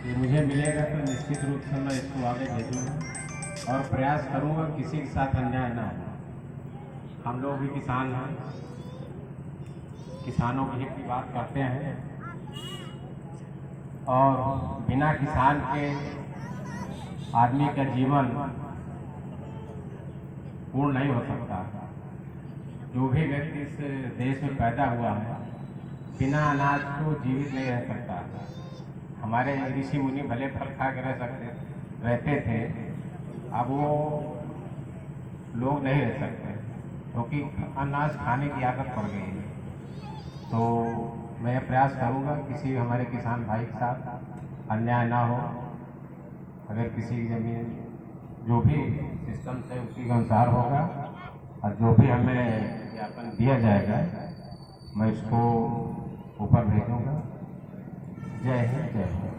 कि मुझे मिलेगा तो निश्चित रूप से मैं इसको आगे भेजूँगा और प्रयास करूँगा किसी के साथ अन्याय ना हो। हम लोग भी किसान हैं, किसानों के हित की बात करते हैं और बिना किसान के आदमी का जीवन पूर्ण नहीं हो सकता। जो भी व्यक्ति इस देश में पैदा हुआ है बिना अनाज को जीवित नहीं रह सकता। हमारे ऋषि मुनि भले फल खा के रहते थे, अब वो लोग नहीं रह सकते क्योंकि अनाज खाने की आदत पड़ गई है। तो मैं प्रयास करूंगा किसी हमारे किसान भाई के साथ अन्याय ना हो। अगर किसी की जमीन जो भी सिस्टम से उसी के अनुसार होगा और जो भी हमें ज्ञापन दिया जाएगा मैं इसको ऊपर भेजूंगा। जय हिंद, जय हिंद।